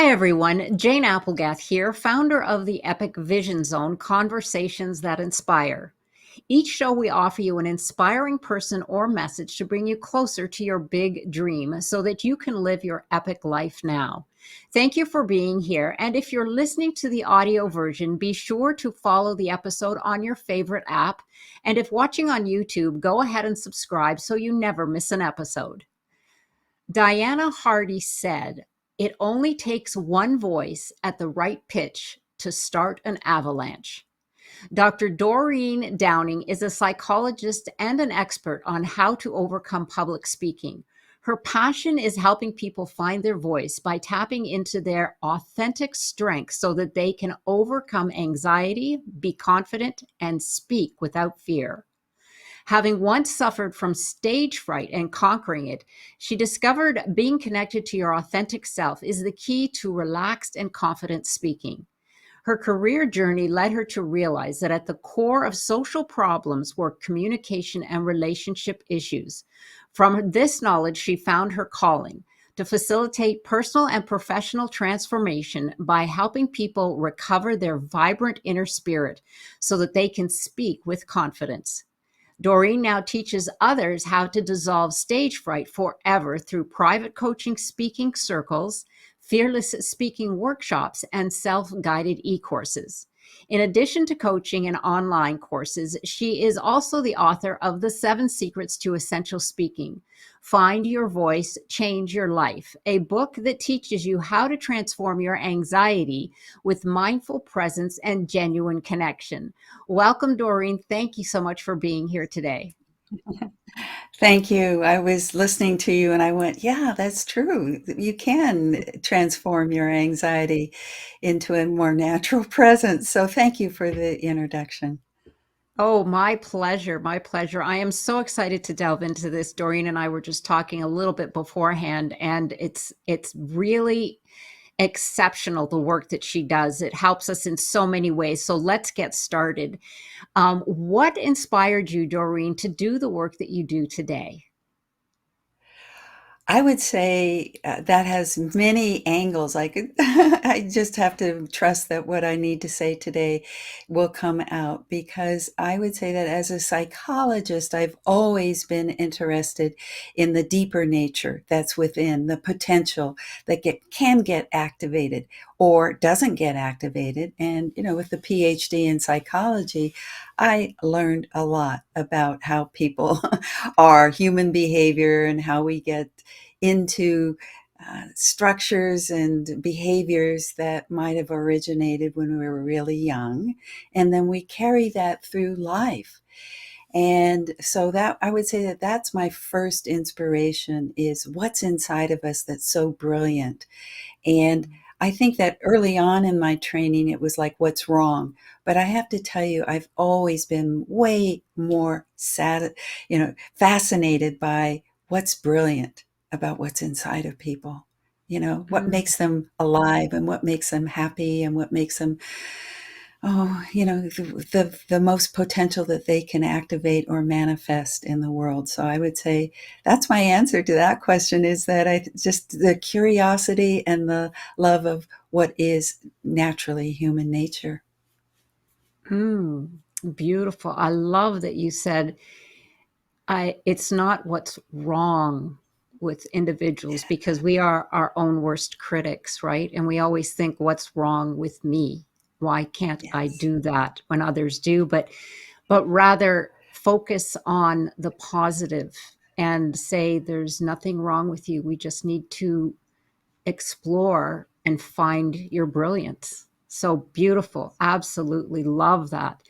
everyone, Jane Applegath here, founder of the Epic Vision Zone Conversations That Inspire. Each show, we offer you an inspiring person or message to bring you closer to your big dream so that you can live your epic life now. Thank you for being here. And if you're listening to the audio version, be sure to follow the episode on your favorite app. And if watching on YouTube, go ahead and subscribe so you never miss an episode. Diana Hardy said, "It only takes one voice at the right pitch to start an avalanche." Dr. Doreen Downing is a psychologist and an expert on how to overcome public speaking. Her passion is helping people find their voice by tapping into their authentic strengths so that they can overcome anxiety, be confident, and speak without fear. Having once suffered from stage fright and conquering it, she discovered being connected to your authentic self is the key to relaxed and confident speaking. Her career journey led her to realize that at the core of social problems were communication and relationship issues. From this knowledge, she found her calling to facilitate personal and professional transformation by helping people recover their vibrant inner spirit so that they can speak with confidence. Doreen now teaches others how to dissolve stage fright forever through private coaching, speaking circles, fearless speaking workshops, and self-guided e-courses. In addition to coaching and online courses, she is also the author of The 7 Secrets to Essential Speaking: Find Your Voice, Change Your Life, a book that teaches you how to transform your anxiety with mindful presence and genuine connection. Welcome, Doreen. Thank you so much for being here today. Thank you. I was listening to you and I went, yeah, that's true. You can transform your anxiety into a more natural presence. So thank you for the introduction. Oh, my pleasure. My pleasure. I am so excited to delve into this. Doreen and I were just talking a little bit beforehand, and it's really exceptional, the work that she does. It helps us in so many ways. So let's get started. What inspired you, Doreen, to do the work that you do today? I would say that has many angles. I could, I just have to trust that what I need to say today will come out, because I would say that as a psychologist, I've always been interested in the deeper nature that's within, the potential that can get activated or doesn't get activated. And, with the PhD in psychology, I learned a lot about how people are, human behavior, and how we get into structures and behaviors that might have originated when we were really young. And then we carry that through life. And so that I would say that that's my first inspiration, is what's inside of us that's so brilliant. And I think that early on in my training, it was like, what's wrong? But I have to tell you, I've always been way more fascinated by what's brilliant about what's inside of people. What Mm. makes them alive and what makes them happy and what makes them, the most potential that they can activate or manifest in the world. So I would say that's my answer to that question, is that I just the curiosity and the love of what is naturally human nature. Mm, beautiful. I love that you said it's not what's wrong with individuals, because we are our own worst critics, right? And we always think, what's wrong with me? Why can't I Yes. do that when others do? But rather focus on the positive and say there's nothing wrong with you. We just need to explore and find your brilliance. So beautiful. Absolutely love that.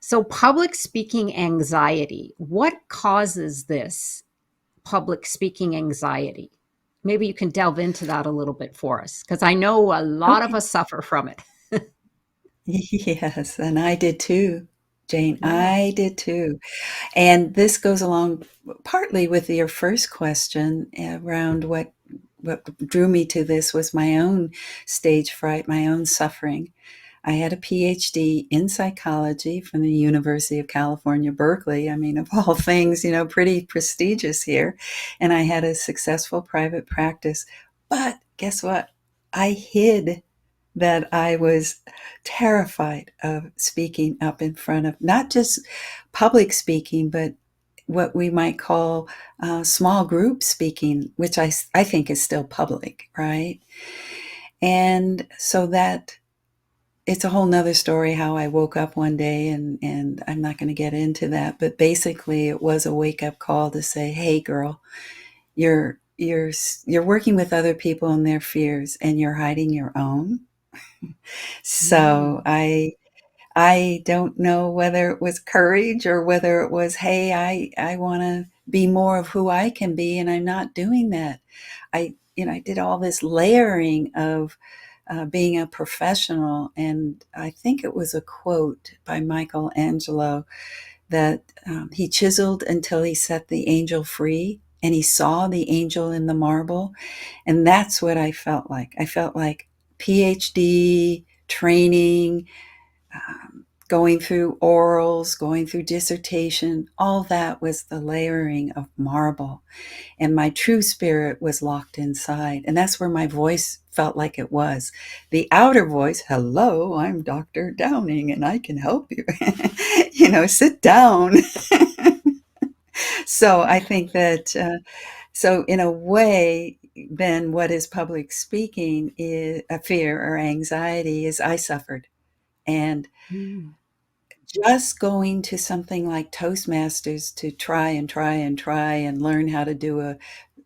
So, public speaking anxiety, what causes this public speaking anxiety? Maybe you can delve into that a little bit for us, because I know a lot of Okay. us suffer from it. Yes, and I did too, Jane. Yeah. I did too. And this goes along partly with your first question around what drew me to this was my own stage fright, my own suffering. I had a PhD in psychology from the University of California, Berkeley. I mean, of all things, pretty prestigious here. And I had a successful private practice. But guess what? I hid that I was terrified of speaking up in front of not just public speaking, but what we might call small group speaking, which I think is still public, right? And so that it's a whole nother story how I woke up one day, and I'm not going to get into that, but basically it was a wake up call to say, hey girl, you're working with other people and their fears and you're hiding your own. So Mm. I don't know whether it was courage or whether it was, hey, I want to be more of who I can be, and I'm not doing that. I did all this layering of being a professional, and I think it was a quote by Michelangelo that he chiseled until he set the angel free, and he saw the angel in the marble, and that's what I felt like. I felt like PhD training, going through orals, going through dissertation, all that was the layering of marble. And my true spirit was locked inside. And that's where my voice felt like it was. The outer voice, hello, I'm Dr. Downing and I can help you. Sit down. So I think that, so in a way, then what is public speaking is a fear or anxiety is I suffered. And Mm. just going to something like Toastmasters to try and try and try and learn how to do a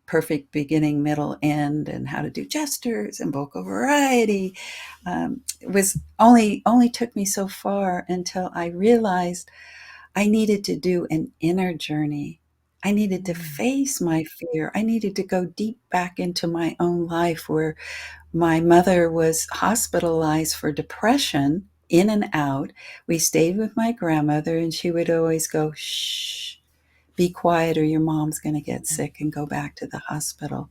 perfect beginning, middle, end, and how to do gestures and vocal variety was only took me so far until I realized I needed to do an inner journey. I needed to Mm. face my fear. I needed to go deep back into my own life where my mother was hospitalized for depression, in and out. We stayed with my grandmother, and she would always go, shh, be quiet, or your mom's going to get sick and go back to the hospital.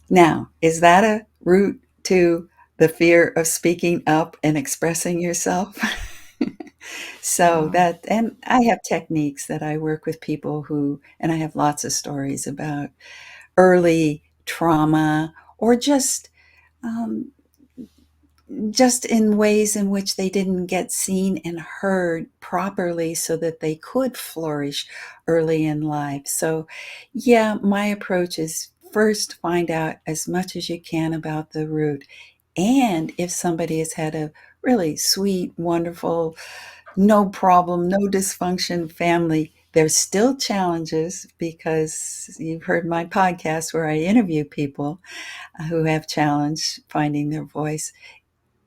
Now, is that a route to the fear of speaking up and expressing yourself? So Wow. that, and I have techniques that I work with people who, and I have lots of stories about early trauma or um, just in ways in which they didn't get seen and heard properly so that they could flourish early in life. So, yeah, my approach is first find out as much as you can about the root. And if somebody has had a really sweet, wonderful, no problem, no dysfunction family, there's still challenges because you've heard my podcast where I interview people who have challenged finding their voice.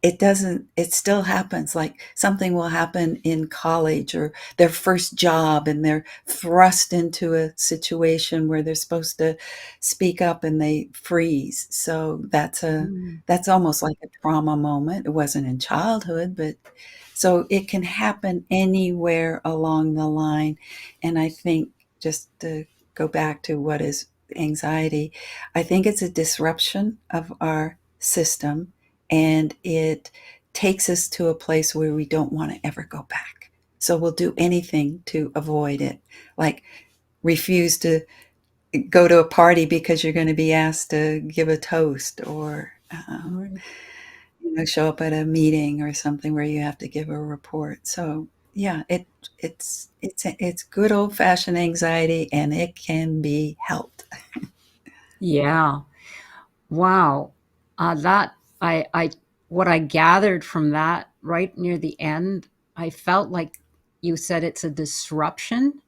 It still happens. Like something will happen in college or their first job, and they're thrust into a situation where they're supposed to speak up and they freeze. So Mm. that's almost like a trauma moment. It wasn't in childhood, but so it can happen anywhere along the line. And I think, just to go back to what is anxiety, I think it's a disruption of our system, and it takes us to a place where we don't want to ever go back. So we'll do anything to avoid it, like refuse to go to a party because you're going to be asked to give a toast, or Right. show up at a meeting or something where you have to give a report. So yeah, it's good old fashioned anxiety, and it can be helped. Yeah. Wow. That I what I gathered from that right near the end, I felt like you said it's a disruption.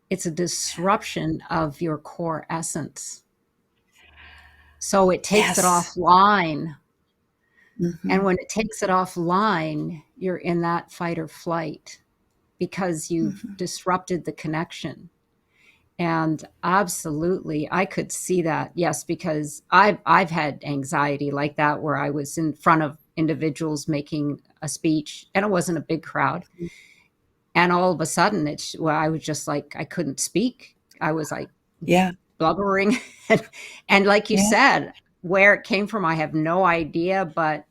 It's a disruption of your core essence. So it takes it Yes. offline. And Hmm. when it takes it offline, you're in that fight or flight because you've Hmm. disrupted the connection. And absolutely, I could see that. Yes, because I've had anxiety like that where I was in front of individuals making a speech and it wasn't a big crowd. And all of a sudden I was just like I couldn't speak. I was like Yeah. blubbering and like you Yeah. said, where it came from, I have no idea, but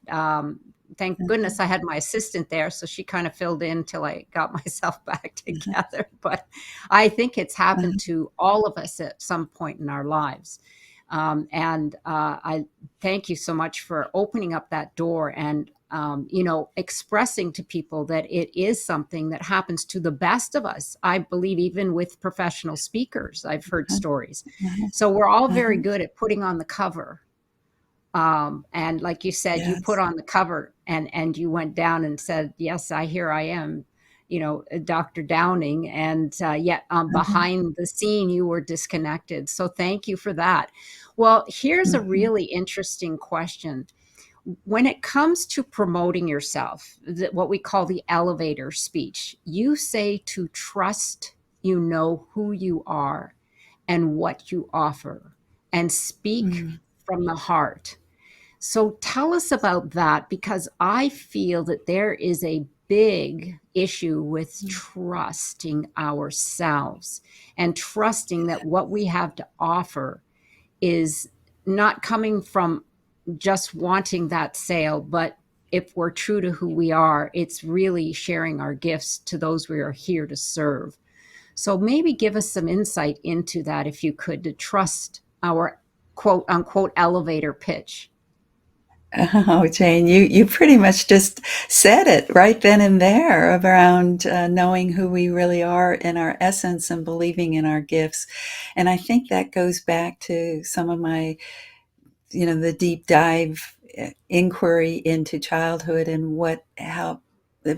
thank Uh-huh. goodness I had my assistant there, so she kind of filled in till I got myself back together. But I think it's happened Uh-huh. to all of us at some point in our lives. And I thank you so much for opening up that door and, expressing to people that it is something that happens to the best of us. I believe even with professional speakers, I've heard Uh-huh, stories. uh-huh, So we're all very uh-huh. good at putting on the cover. And like you said, you put Yes. on the cover and you went down and said, yes, here I am, Dr. Downing. And yet Uh-huh, behind the scene, you were disconnected. So thank you for that. Well, here's a mhm, really interesting question. When it comes to promoting yourself, what we call the elevator speech, you say to trust you know who you are and what you offer and speak mm, from the heart. So tell us about that, because I feel that there is a big issue with mm, trusting ourselves and trusting that what we have to offer is not coming from just wanting that sale, but if we're true to who we are, it's really sharing our gifts to those we are here to serve. So maybe give us some insight into that, if you could, to trust our quote unquote elevator pitch. Oh, Jane, you pretty much just said it right then and there around knowing who we really are in our essence and believing in our gifts. And I think that goes back to some of my, the deep dive inquiry into childhood and how,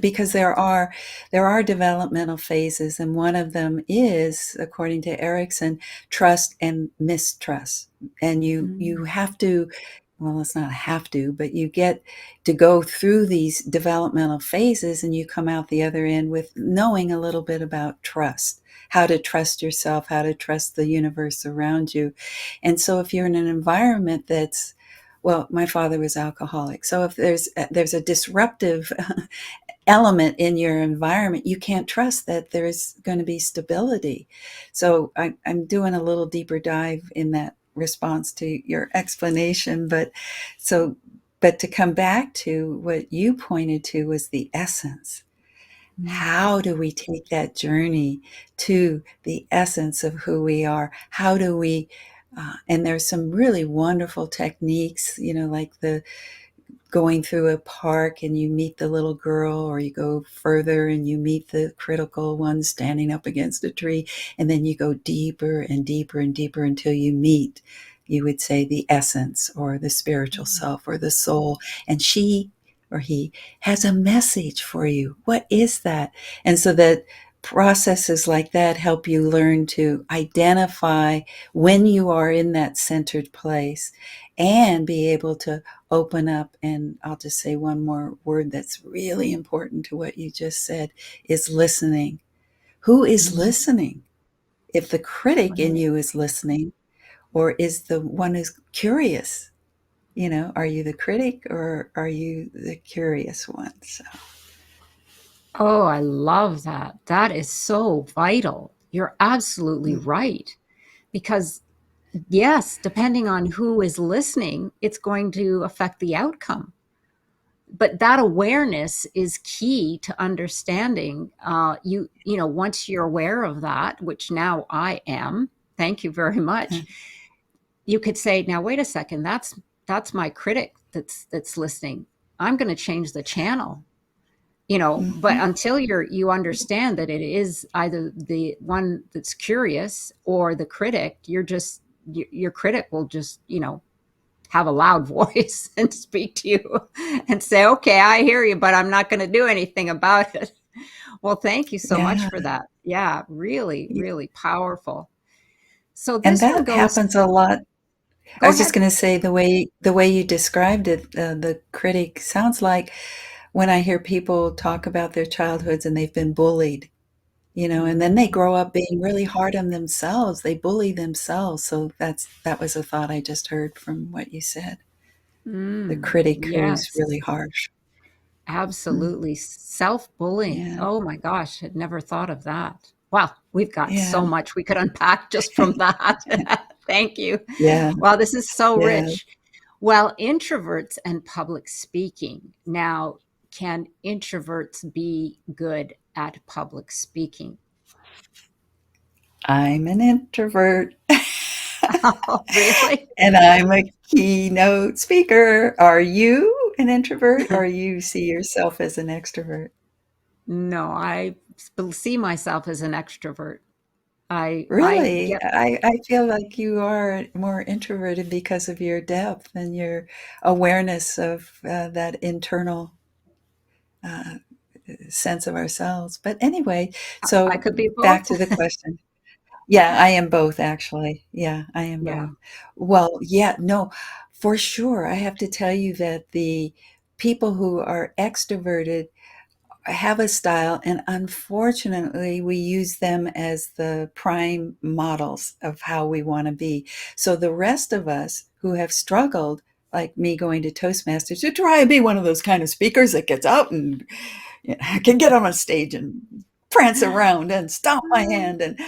because there are developmental phases, and one of them is, according to Erickson, trust and mistrust. And you Mm, have to, well, it's not have to, but you get to go through these developmental phases and you come out the other end with knowing a little bit about trust, how to trust yourself, how to trust the universe around you. And so if you're in an environment that's, well, my father was alcoholic. So if there's a disruptive element in your environment, you can't trust that there's going to be stability. So I'm doing a little deeper dive in that response to your explanation. But to come back to what you pointed to was the essence. mm, How do we take that journey to the essence of who we are? How do we, and there's some really wonderful techniques, like the going through a park and you meet the little girl, or you go further and you meet the critical one standing up against a tree, and then you go deeper and deeper and deeper until you meet, you would say, the essence or the spiritual mm, self or the soul, and she or he has a message for you. What is that? And so that processes like that help you learn to identify when you are in that centered place and be able to open up. And I'll just say one more word that's really important to what you just said is listening. Who is mm. listening? If the critic in Right. you is listening, or is the one who's curious? Are you the critic or are you the curious one? So, Oh, I love that. That is so vital. You're absolutely mm, right. Because, yes, depending on who is listening, it's going to affect the outcome. But that awareness is key to understanding. Once you're aware of that, which now I am, thank you very much. You could say, now wait a second, that's my critic that's listening. I'm going to change the channel. But mhm. until you understand that it is either the one that's curious or the critic, your critic will just have a loud voice and speak to you and say, okay, I hear you, but I'm not going to do anything about it. Well, thank you so much Yeah. for that. Yeah, really, really powerful. So And this one that goes. happens a lot. I Go was just ahead. going to say, the way you described it, the critic sounds like when I hear people talk about their childhoods and they've been bullied, and then they Mm, grow up being really hard on themselves. They bully themselves. So that was a thought I just heard from what you said. The critic who's really yes. harsh. Mm, Absolutely. Self-bullying. yeah, Oh my gosh, had never thought of that. Well, we've got yeah, so much we could unpack just from that. Thank you. yeah, Wow, this is so yeah. rich. Well, introverts and public speaking. Now, can introverts be good at public speaking? I'm an introvert. Oh, really? And I'm a keynote speaker. Are you an introvert or you see yourself as an extrovert? No, I see myself as an extrovert. I Really? get I feel like you are more introverted because of your depth and your awareness of that internal uh, sense of ourselves. But anyway, I so could be back both. to the question. Yeah, I am both actually. Yeah, I am Yeah. both. Well, yeah, no, for sure. I have to tell you that the people who are extroverted have a style, and unfortunately, we use them as the prime models of how we want to be. So the rest of us who have struggled, like me going to Toastmasters, to try and be one of those kind of speakers that gets out and I can get on a stage and prance around and stomp my hand and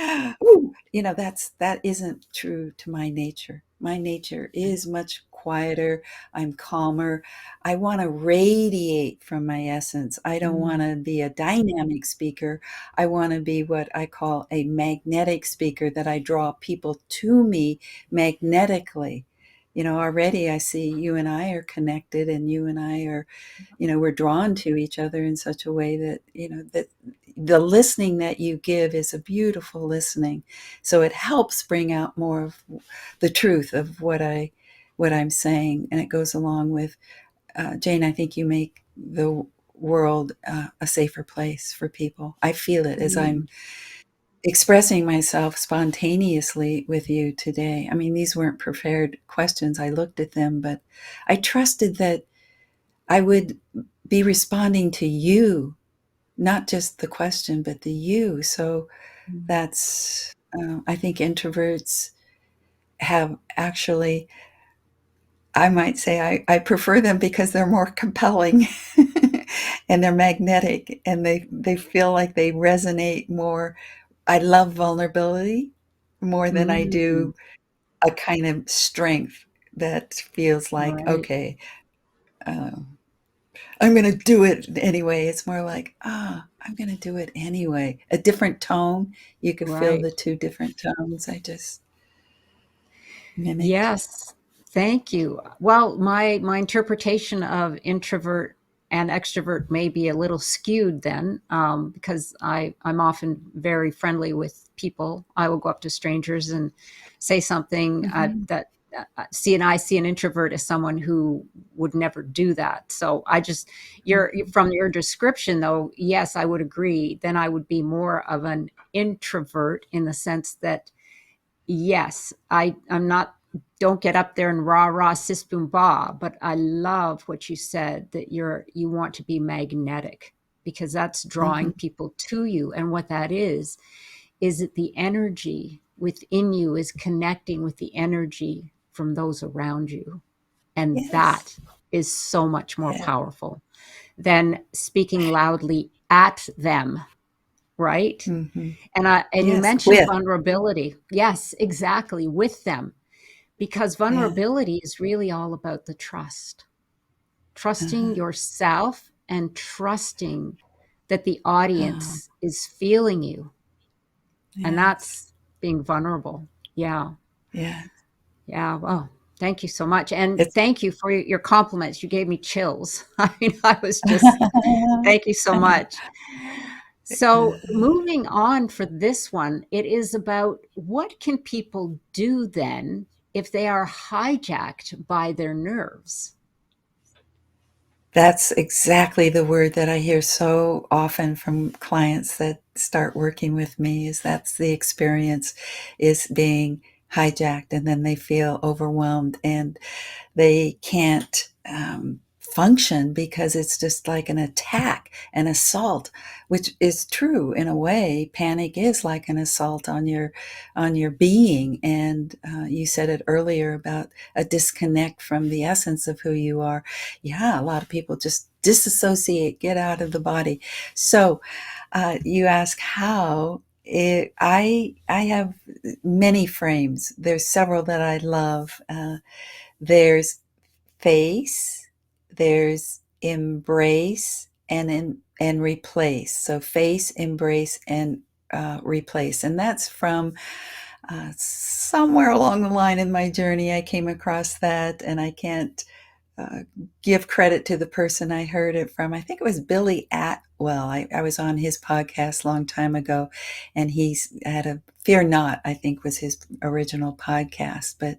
ooh, that isn't true to my nature. My nature is much quieter. I'm calmer. I want to radiate from my essence. I don't want Mm, to be a dynamic speaker. I want to be what I call a magnetic speaker, that I draw people to me magnetically. Already I see you and I are connected, and you and I are, we're drawn to each other in such a way that, that the listening that you give is a beautiful listening. So it helps bring out more of the truth of what I'm saying. And it goes along with, Jane, I think you make the world a safer place for people. I feel it as I'm mm, expressing myself spontaneously with you today. I mean, these weren't prepared questions. I looked at them, but I trusted that I would be responding to you, not just the question, but the you. So mm, that's, I think introverts have actually, I might say, I prefer them because they're more compelling and they're magnetic, and they feel like they resonate more. I love vulnerability more than I mm. do a kind of strength that feels like, Right, okay, um, I'm going to do it anyway. It's more like, I'm going to do it anyway. A different tone. You could feel right. the two different tones I just mimicked. Yes, thank you. Well, my interpretation of introvert and extrovert may be a little skewed then, because I'm often very friendly with people. I will go up to strangers and say something Mhm. that I see an introvert as someone who would never do that. So I just Mhm. from your description though, yes, I would agree. Then I would be more of an introvert in the sense that yes, I'm not, don't get up there and rah rah sis boom bah, but I love what you said that you want to be magnetic because that's drawing Mhm. people to you. And what that is that the energy within you is connecting with the energy from those around you. And Yes. that is so much more Yeah. powerful than speaking loudly at them, right? Mhm. And you Yes. mentioned With. vulnerability. Yes, exactly, with them. Because Yeah. vulnerability is really all about the trust. Trusting Uh-huh. yourself and trusting that the Oh, audience is feeling you. And yes. that's being vulnerable. Yeah. Yeah. Yeah. Well, thank you so much. And It's thank you for your compliments. You gave me chills. I mean, I was just, thank you so much. So, moving on for this one, it is about what can people do then if they are hijacked by their nerves? That's exactly the word that I hear so often from clients that start working with me, is that's the experience, is being hijacked, and then they feel overwhelmed and they can't function because it's just like an attack, an assault, which is true in a way. Panic is like an assault on your being, and you said it earlier about a disconnect from the essence of who you are. Yeah, a lot of people just disassociate, get out of the body. So you ask how. I have many frames. There's several that I love. There's face, there's embrace, and replace. So face, embrace, and replace, and that's from Somewhere along the line in my journey, I came across that, and I can't uh, give credit to the person I heard it from. I think it was Billy Atwell. I was on his podcast a long time ago, and he's had a Fear Not, I think was his original podcast. But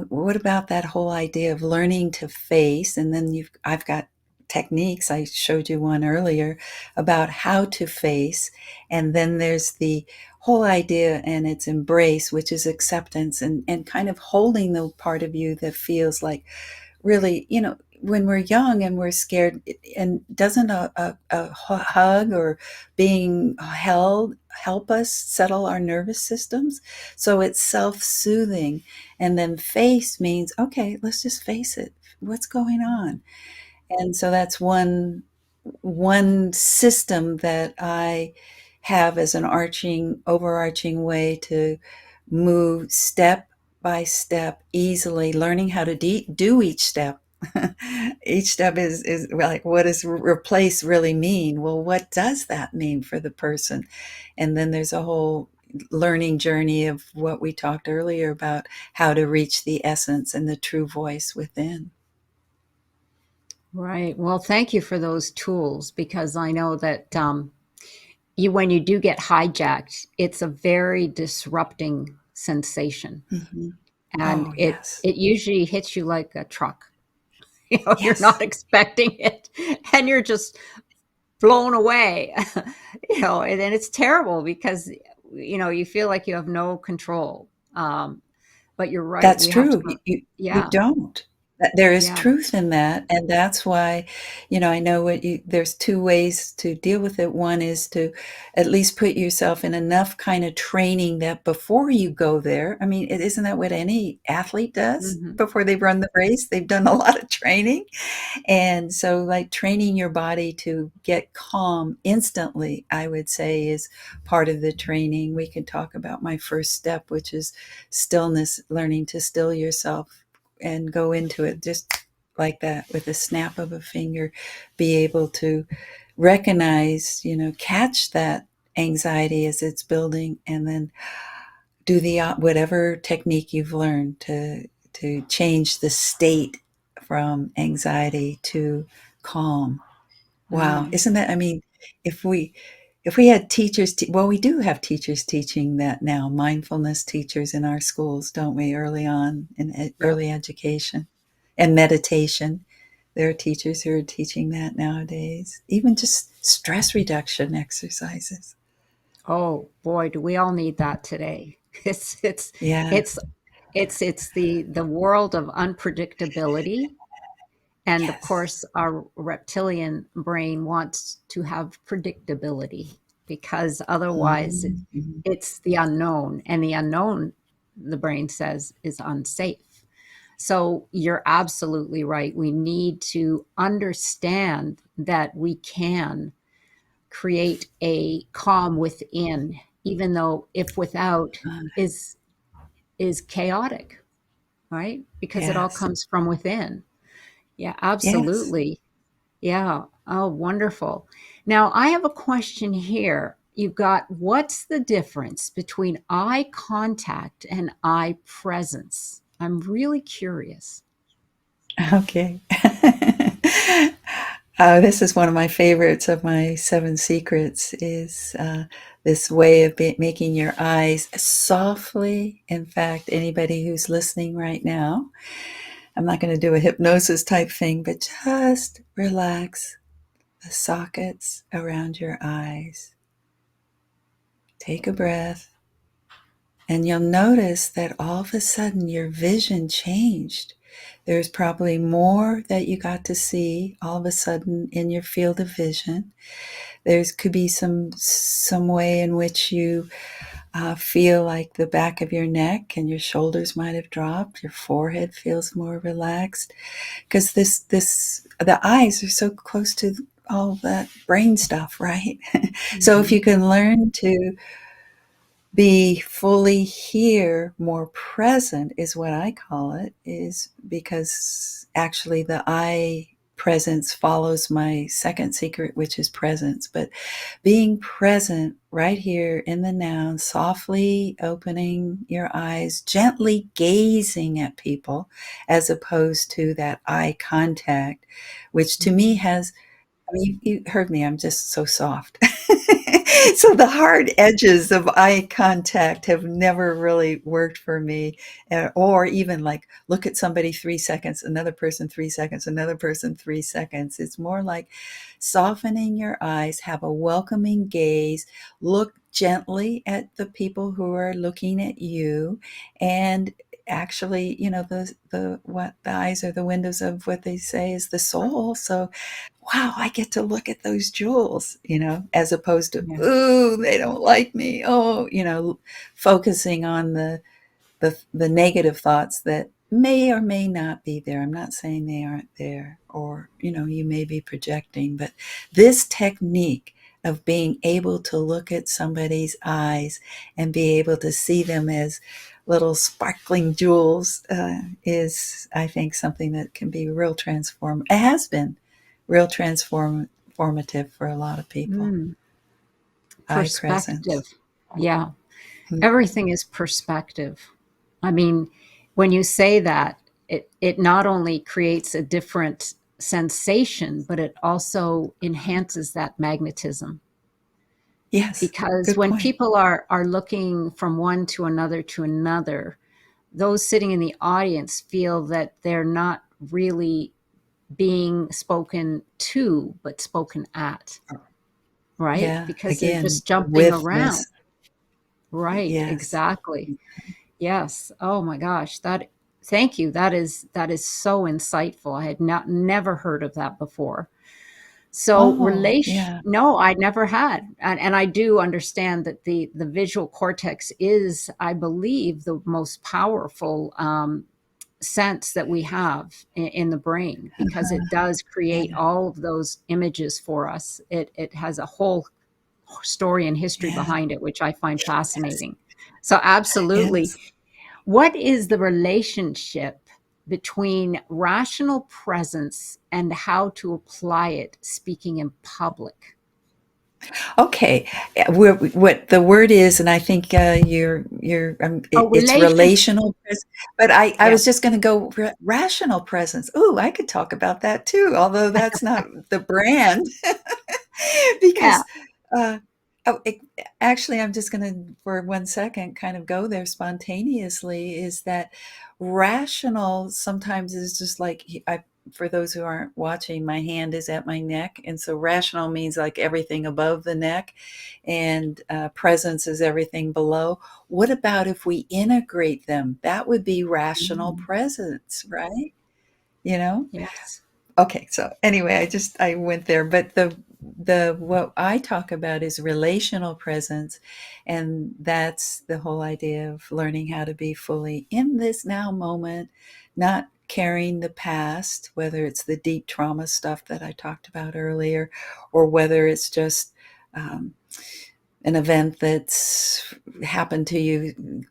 what about that whole idea of learning to face? And then I've got techniques. I showed you one earlier about how to face. And then there's the whole idea and its embrace, which is acceptance and kind of holding the part of you that feels like really, when we're young and we're scared, and doesn't a hug or being held help us settle our nervous systems? So it's self-soothing. And then face means, okay, let's just face it. What's going on? And so that's one system that I have as an overarching way to move step by step easily, learning how to do each step. Each step is like, what does replace really mean? Well, what does that mean for the person? And then there's a whole learning journey of what we talked earlier about, how to reach the essence and the true voice within. Right. Well, thank you for those tools, because I know that when you do get hijacked, it's a very disrupting sensation, Hmm. and Oh, it yes. it usually hits you like a truck. You're not Yes. expecting it, and you're just blown away. And then it's terrible because you feel like you have no control. But you're right. That's We have true. to. You Yeah. don't. There is Yeah. truth in that, and that's why, I know there's two ways to deal with it. One is to at least put yourself in enough kind of training that before you go there, I mean, isn't that what any athlete does Hmm. before they run the race? They've done a lot of training. And so, like, training your body to get calm instantly, I would say, is part of the training. We can talk about my first step, which is stillness, learning to still yourself and go into it just like that with a snap of a finger, be able to recognize, catch that anxiety as it's building, and then do the whatever technique you've learned to change the state from anxiety to calm. Wow, Mm. isn't that? I mean, if we if we had teachers, well, we do have teachers teaching that now, mindfulness teachers in our schools, don't we? Early on in Yep. early education and meditation, there are teachers who are teaching that nowadays. Even just stress reduction exercises. Oh boy, do we all need that today. It's it's Yeah. it's it's the world of unpredictability. And of Yes. course, our reptilian brain wants to have predictability, because otherwise Mhm. it's the unknown. And the unknown, the brain says, is unsafe. So you're absolutely right. We need to understand that we can create a calm within, even though if without Uh, is is chaotic, right? Because it all yes. comes from within. Yeah, Yes. absolutely. Yeah. Oh, wonderful. Now, I have a question here. You've got, what's the difference between eye contact and eye presence? I'm really curious. Okay. This is one of my favorites of my seven secrets is this way of making your eyes softly. In fact, anybody who's listening right now, I'm not going to do a hypnosis type thing, but just relax the sockets around your eyes. Take a breath, and you'll notice that all of a sudden your vision changed. There's probably more that you got to see all of a sudden in your field of vision. There's could be some way in which you feel like the back of your neck and your shoulders might have dropped. Your forehead feels more relaxed because this the eyes are so close to all that brain stuff, right? So if Mhm. you can learn to be fully here, more present is what I call it, is because actually the eye presence follows my second secret, which is presence. But being present right here in the now, softly opening your eyes, gently gazing at people, as opposed to that eye contact, which to me Mm. has, I mean, you heard me, I'm just so soft. So the hard edges of eye contact have never really worked for me. Or even like look at somebody 3 seconds, another person 3 seconds, another person 3 seconds. It's more like softening your eyes, have a welcoming gaze, look gently at the people who are looking at you, and actually, the eyes are the windows of what they say is the soul. So wow, I get to look at those jewels, as opposed to, Yeah. ooh, they don't like me. Oh, focusing on the negative thoughts that may or may not be there. I'm not saying they aren't there, or, you may be projecting, but this technique of being able to look at somebody's eyes and be able to see them as little sparkling jewels is, I think, something that can be real transform. It has been real transformative for a lot of people. Mm. Eye presence. Perspective. Yeah. Everything is perspective. I mean, when you say that, it not only creates a different sensation, but it also enhances that magnetism. Yes, Because good when point. people are looking from one to another, those sitting in the audience feel that they're not really being spoken to, but spoken at, right? Yeah, Because they're again, just jumping around. withness. Right, Yes. exactly. Yes. Oh my gosh. Thank you. That is so insightful. I had never heard of that before. So Oh, relation yeah. no, I never had. And I do understand that the visual cortex is, I believe, the most powerful sense that we have in the brain, because it does create Yeah. all of those images for us. It has a whole story and history Yeah. behind it, which I find Yes. fascinating. So absolutely. Yes. What is the relationship between rational presence and how to apply it speaking in public? Okay. What the word is, and I think Oh, it's relation. relational but I was Yes. just going to go rational presence. Ooh, I could talk about that too, although that's not the brand. Yeah. Because uh, oh, actually, I'm just going to, for 1 second, kind of go there spontaneously. Is that rational sometimes is just like, for those who aren't watching, my hand is at my neck. And so rational means like everything above the neck, and presence is everything below. What about if we integrate them? That would be rational Mm, presence, right? You know? yes. Okay, so anyway, I went there, but the what I talk about is relational presence, and that's the whole idea of learning how to be fully in this now moment, not carrying the past, whether it's the deep trauma stuff that I talked about earlier, or whether it's just um, an event that's happened to you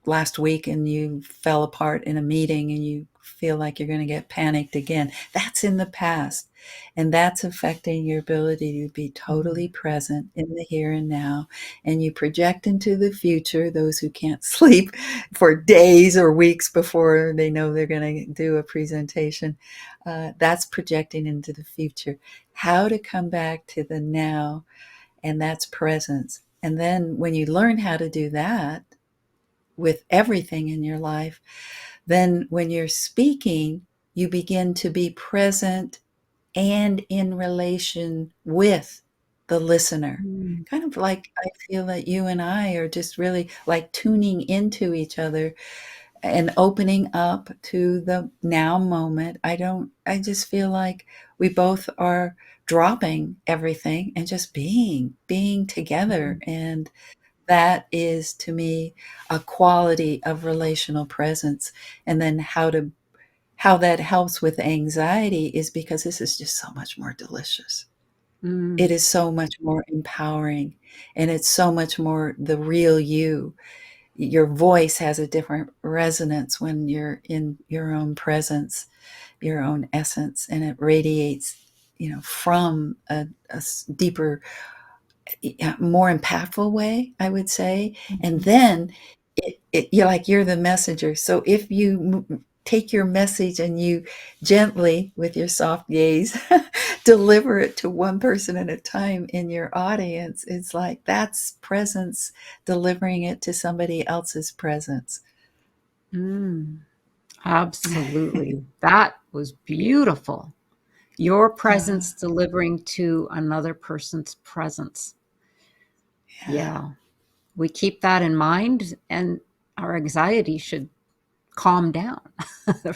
last week and you fell apart in a meeting and you feel like you're going to get panicked again. That's in the past. And that's affecting your ability to be totally Mm, present in the here and now. And you project into the future, those who can't sleep for days or weeks before they know they're going to do a presentation. That's projecting into the future. How to come back to the now, and that's presence. And then when you learn how to do that with everything in your life, then when you're speaking, you begin to be present and in relation with the listener. mm, Kind of like I feel that you and I are just really like tuning into each other and opening up to the now moment. I just feel like we both are dropping everything and just being together. mm, And that is to me a quality of relational presence. And then how that helps with anxiety is because this is just so much more delicious. It mm, is so much more empowering, and it's so much more the real you. your voice has a different resonance when you're in your own presence, your own essence, and it radiates, from a deeper, more impactful way, I would say. And Mhm. then you're like, you're the messenger. So if you take your message and you gently, with your soft gaze, deliver it to one person at a time in your audience, it's like that's presence delivering it to somebody else's presence. Mm, absolutely. That was beautiful. Your Uh, presence delivering to another person's presence. yeah. Yeah. We keep that in mind, and our anxiety should calm down,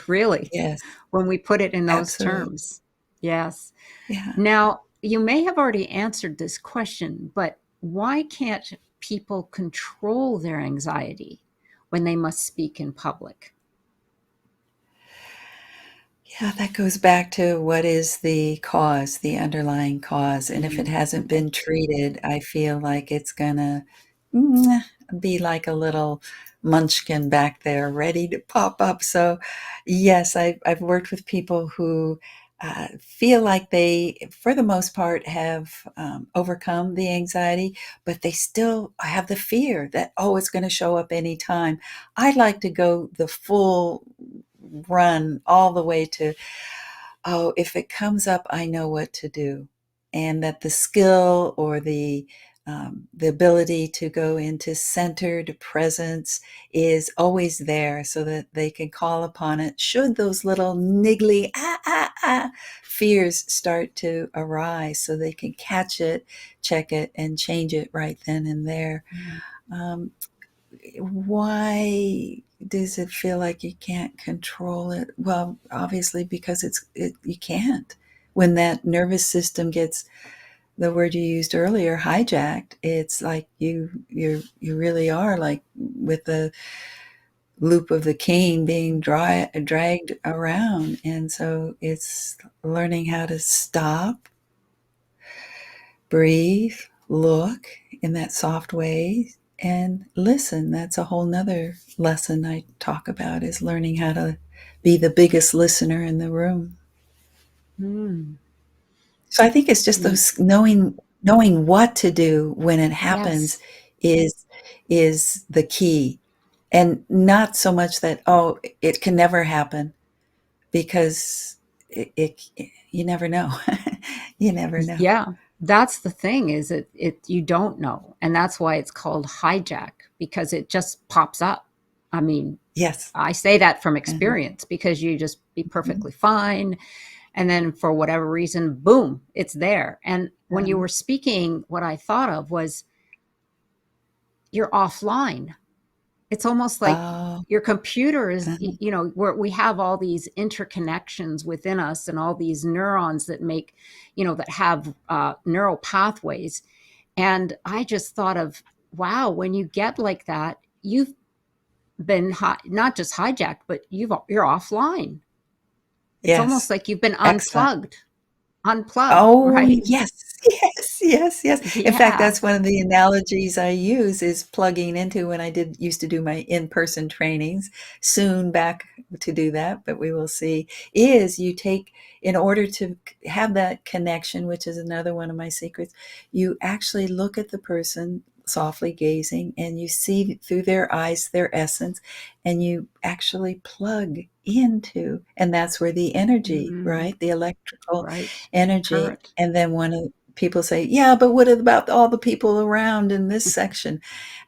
really, Yes. when we put it in those Absolutely. terms. Yes. Yeah. Now, you may have already answered this question, but why can't people control their anxiety when they must speak in public? Yeah, that goes back to what is the cause, the underlying cause. And if it Mm, hasn't been treated, I feel like it's gonna be like a little munchkin back there ready to pop up. So, yes, I've worked with people who feel like they, for the most part, have overcome the anxiety, but they still have the fear that, oh, it's going to show up anytime. I'd like to go the full run all the way to, oh, if it comes up, I know what to do. And that the skill or the ability to go into centered presence is always there so that they can call upon it should those little niggly fears start to arise, so they can catch it, check it, and change it right then and there. mm, Um, why does it feel like you can't control it? Well, obviously because you can't. When that nervous system gets, the word you used earlier, hijacked, it's like you really are like with the loop of the cane being dragged around. And so it's learning how to stop, breathe, look in that soft way, and listen. That's a whole nother lesson I talk about, is learning how to be the biggest listener in the room. mm. So I think it's just Ye- those knowing what to do when it happens Yes. is is the key. And not so much that, oh, it can never happen, because you never know. You never know. Yeah. That's the thing, is it you don't know. And that's why it's called hijack, because it just pops up. I mean, Yes. I say that from Mhm. experience, because you just be Mhm. perfectly fine. And then for whatever reason, boom, it's there. And when you Um, were speaking, what I thought of was you're offline. It's almost like oh, your computer is, uh-huh. where we have all these interconnections within us and all these neurons that make, that have neural pathways. And I just thought of, wow, when you get like that, you've been not just hijacked, but you're offline. It's almost Yes. like you've been Excellent. unplugged, Oh, right? yes, yes, yes, yes. In fact, Yeah. that's one of the analogies I use, is plugging into, when I used to do my in-person trainings, soon back to do that, but we will see, is you take, in order to have that connection, which is another one of my secrets, you actually look at the person softly gazing, and you see through their eyes their essence, and you actually plug into, and that's where the energy, Mm, right? The electrical right. energy. Current. And then one of people say, yeah, but what about all the people around in this section?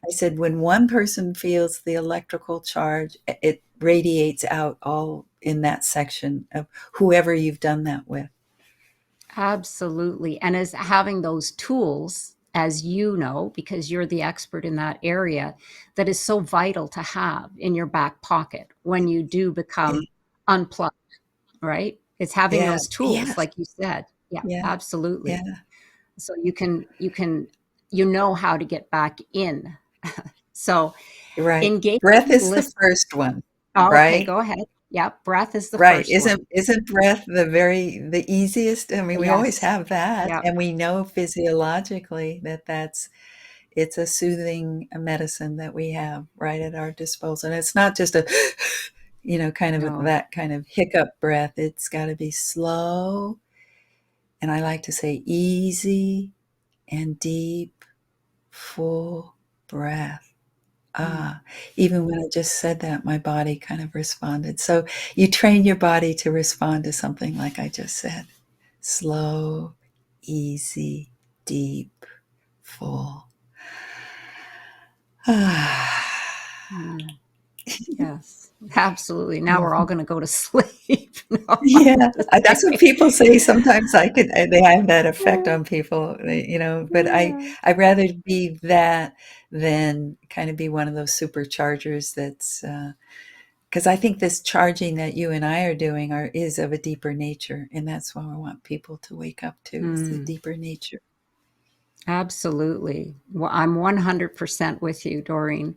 I said, when one person feels the electrical charge, it radiates out all in that section of whoever you've done that with. Absolutely. And as having those tools, as you know, because you're the expert in that area, that is so vital to have in your back pocket when you do Yeah, become unplugged, right? It's having yeah, those tools, yes, like you said. Yeah, yeah, absolutely. yeah, So you know how to get back in. So right. engaging Breath is the listen. first one, Oh, okay, right? go ahead. Yeah, breath is the Right. first Isn't one. isn't breath the easiest? I mean, we always Yes. have that, Yeah. and we know physiologically that that's It's a soothing medicine that we have right at our disposal. And it's not just a, kind of No. that kind of hiccup breath. It's got to be slow. And I like to say easy and deep, full breath. Mm. Ah, even when I just said that, my body kind of responded. So you train your body to respond to something like I just said. Slow, easy, deep, full. Ah. Mm. Yes, absolutely. Now we're all going to go to sleep. No, I'm Yeah, just that's what kidding. people say. Sometimes they have that effect on people, but Yeah. I'd rather be that than kind of be one of those superchargers that's, because I think this charging that you and I are doing is of a deeper nature, and that's what I want people to wake up to, is the Mm, deeper nature. absolutely. Well, I'm 100% with you, Doreen.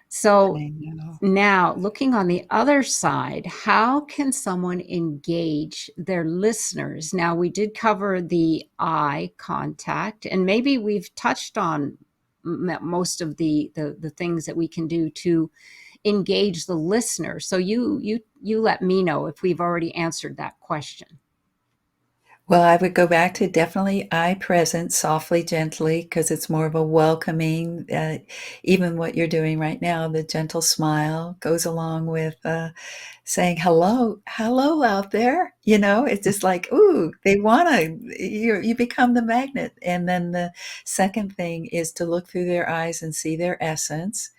So I know. now, looking on the other side, how can someone engage their listeners? Now, we did cover the eye contact, and maybe we've touched on most of the things that we can do to engage the listener. So you let me know if we've already answered that question. Well, I would go back to definitely eye presence, softly, gently, because it's more of a welcoming. Even what you're doing right now, the gentle smile goes along with saying hello, hello out there. It's just like, ooh, they want to. You become the magnet. And then the second thing is to look through their eyes and see their essence.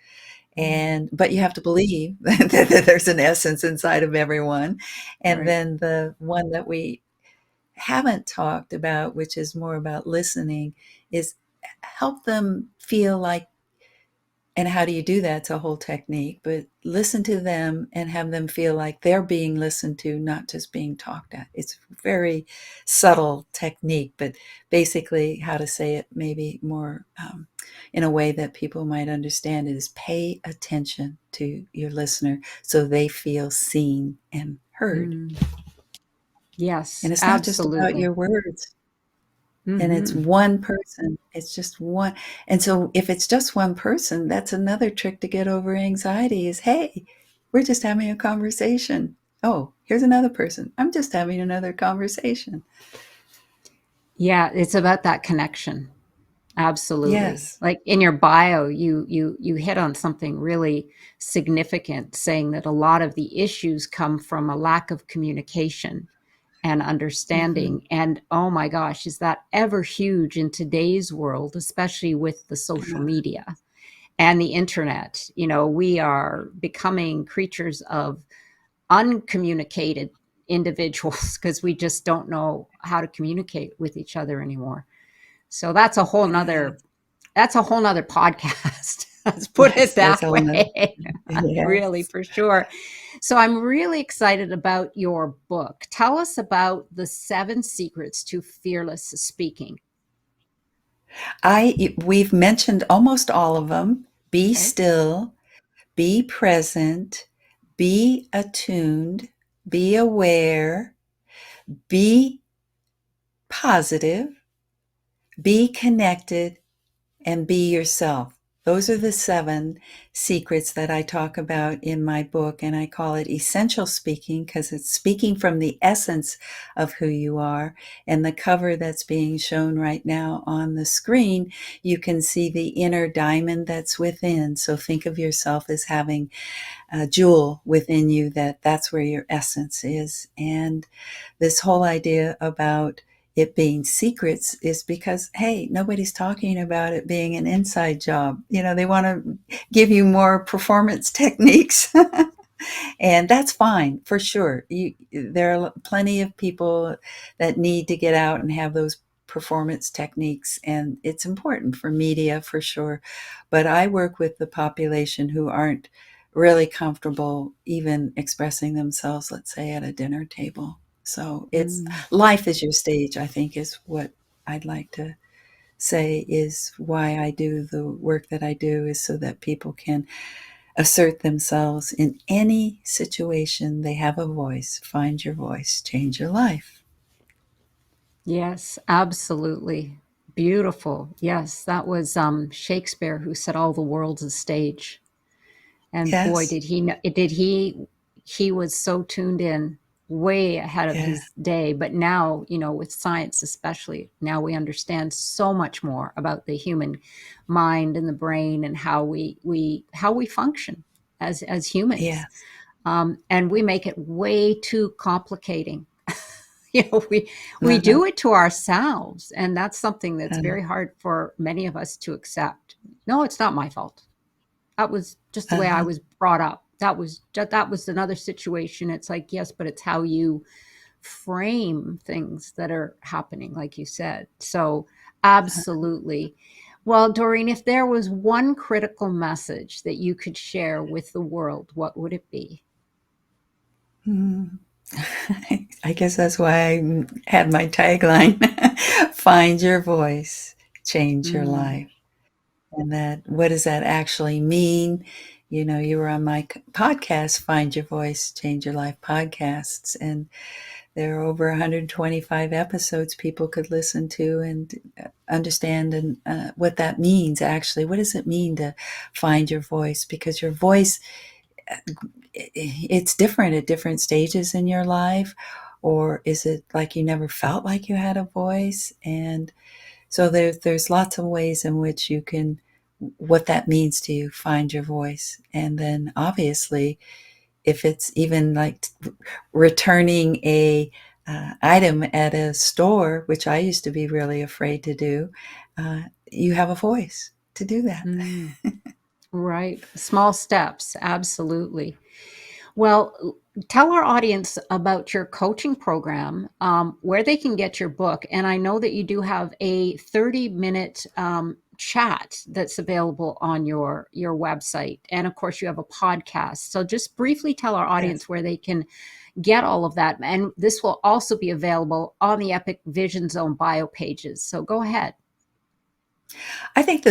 Mm, But you have to believe that there's an essence inside of everyone. And right. then the one that we haven't talked about, which is more about listening, is help them feel like, and how do you do that? It's a whole technique, but listen to them and have them feel like they're being listened to, not just being talked at. It's a very subtle technique, but basically, how to say it maybe more in a way that people might understand it is pay attention to your listener so they feel seen and heard. Mm, And yes, it's not just about absolutely. your words. And it's Hmm. one person. It's just one. And so if it's just one person, that's another trick to get over anxiety is, hey, we're just having a conversation. Oh, here's another person. I'm just having another conversation. Yeah, it's about that connection. Absolutely. Yes. Like in your bio, you hit on something really significant, saying that a lot of the issues come from a lack of communication and Hmm. understanding. And oh my gosh, is that ever huge in today's world, especially with the social media and the internet? We are becoming creatures of uncommunicated individuals because we just don't know how to communicate with each other anymore. So Yeah. that's a whole nother podcast. Let's put it Yes, that's that all. way. Really, Yes. for sure. So I'm really excited about your book. Tell us about the 7 secrets to fearless speaking. We've mentioned almost all of them. Be Okay. still, be present, be attuned, be aware, be positive, be connected, and be yourself. Those are the 7 secrets that I talk about in my book, and I call it essential speaking because it's speaking from the essence of who you are. And the cover that's being shown right now on the screen, you can see the inner diamond that's within. So think of yourself as having a jewel within you, that's where your essence is. And this whole idea about it being secrets is because, hey, nobody's talking about it being an inside job. They want to give you more performance techniques. And that's fine for sure. There are plenty of people that need to get out and have those performance techniques, and it's important for media for sure. But I work with the population who aren't really comfortable even expressing themselves, let's say at a dinner table. So it's Mm, life is your stage, I think, is what I'd like to say, is why I do the work that I do, is so that people can assert themselves in any situation. They have a voice. Find your voice, change your life. yes, absolutely. Beautiful. Yes, that was Shakespeare who said all the world's a stage. And boy, Yes. did he know, did he was so tuned in, way ahead of Yeah. his day. But now, with science especially, now we understand so much more about the human mind and the brain and how we function as humans. Yes. And we make it way too complicating. We Uh-huh. do it to ourselves, and that's something that's Uh-huh. very hard for many of us to accept. No, it's not my fault. That was just the way I Uh-huh. was brought up. That was another situation. It's like, yes, but it's how you frame things that are happening, like you said. So absolutely. Well, Doreen, if there was one critical message that you could share with the world, what would it be? Mm. I guess that's why I had my tagline, find your voice, change your Mm, life. And that, what does that actually mean? You were on my podcast, Find Your Voice, Change Your Life podcasts, and there are over 125 episodes people could listen to and understand and what that means actually. What does it mean to find your voice? Because your voice, it's different at different stages in your life. Or is it like you never felt like you had a voice? And so there's lots of ways in which you can, what that means to you, find your voice. And then obviously, if it's even like returning a item at a store, which I used to be really afraid to do, you have a voice to do that. mm, right. Small steps. Absolutely. Well, tell our audience about your coaching program, where they can get your book. And I know that you do have a 30-minute chat that's available on your website. And of course, you have a podcast. So just briefly tell our Yes. audience where they can get all of that. And this will also be available on the Epic Vision Zone bio pages. So go ahead. I think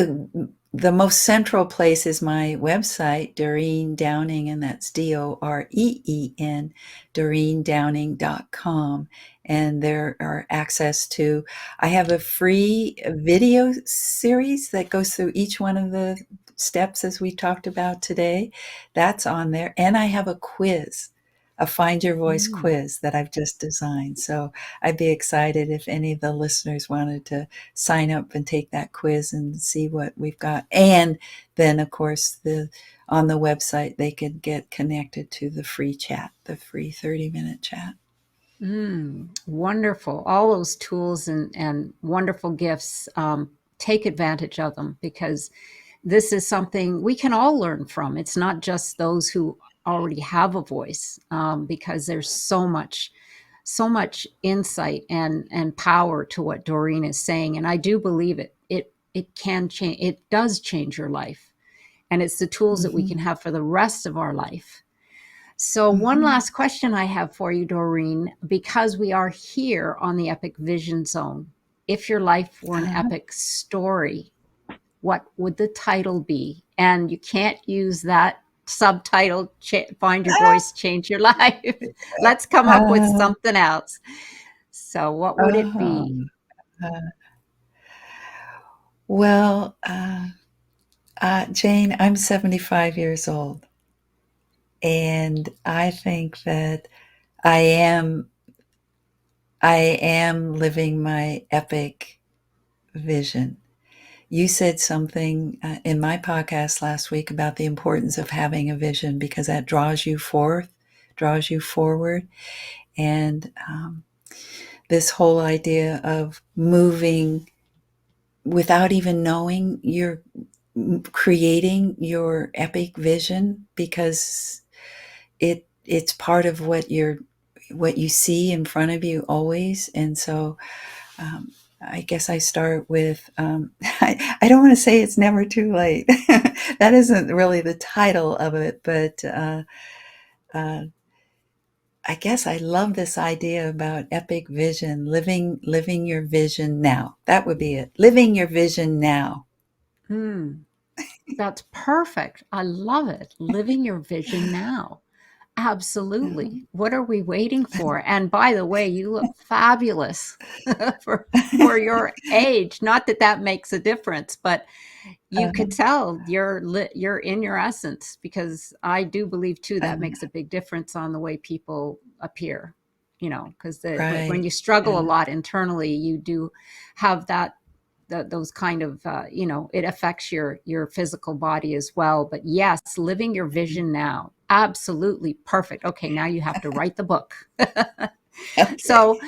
the most central place is my website, Doreen Downing, and that's Doreen, DoreenDowning.com. And there are access to, I have a free video series that goes through each one of the steps as we talked about today. That's on there. And I have a quiz, a Find Your Voice Mm. quiz that I've just designed. So I'd be excited if any of the listeners wanted to sign up and take that quiz and see what we've got. And then, of course, on the website, they could get connected to the free chat, the free 30-minute chat. Wonderful. All those tools and wonderful gifts. Take advantage of them, because this is something we can all learn from. It's not just those who already have a voice, because there's so much insight and power to what Doreen is saying. And I do believe it can change. It does change your life. And it's the tools that we Mm-hmm. can have for the rest of our life. So, one Mm-hmm. last question I have for you, Doreen, because we are here on the Epic Vision Zone. If your life were an Uh-huh. epic story, what would the title be? And you can't use that subtitle, Find Your Voice, Change Your Life. Let's come up with Uh, something else. So, what would it be? um, well, Jane, I'm 75 years old, and I think that I am I am living my epic vision. You said something in my podcast last week about the importance of having a vision because that draws you forth, draws you forward. And this whole idea of moving without even knowing you're creating your epic vision because it's part of what you see in front of you always. And so um, I guess I start with I don't want to say it's never too late. That isn't really the title of it, but uh, I guess I love this idea about epic vision, living your vision now. That would be it. Living your vision now. Hmm, that's perfect. I love it. Living your vision now. Absolutely. What are we waiting for? And by the way, you look fabulous for your age. Not that that makes a difference, but you could Uh, tell you're in your essence, because I do believe too that uh, makes a big difference on the way people appear. Because when right. you struggle a Yeah. lot internally, you do have those kind of it affects your physical body as well. But yes, living your vision now, absolutely perfect. Okay, now you have to write the book. Okay. So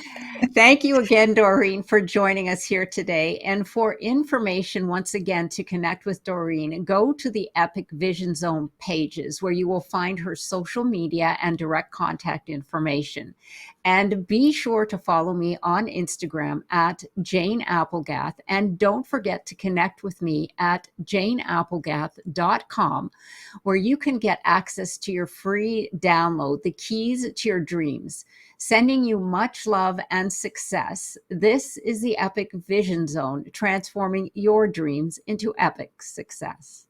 thank you again, Doreen, for joining us here today. And for information, once again, to connect with Doreen, go to the Epic Vision Zone pages, where you will find her social media and direct contact information. And be sure to follow me on Instagram at Jane Applegath. And don't forget to connect with me at janeapplegath.com, where you can get access to your free download, The Keys to Your Dreams. Sending you much love and success. This is the Epic Vision Zone, transforming your dreams into epic success.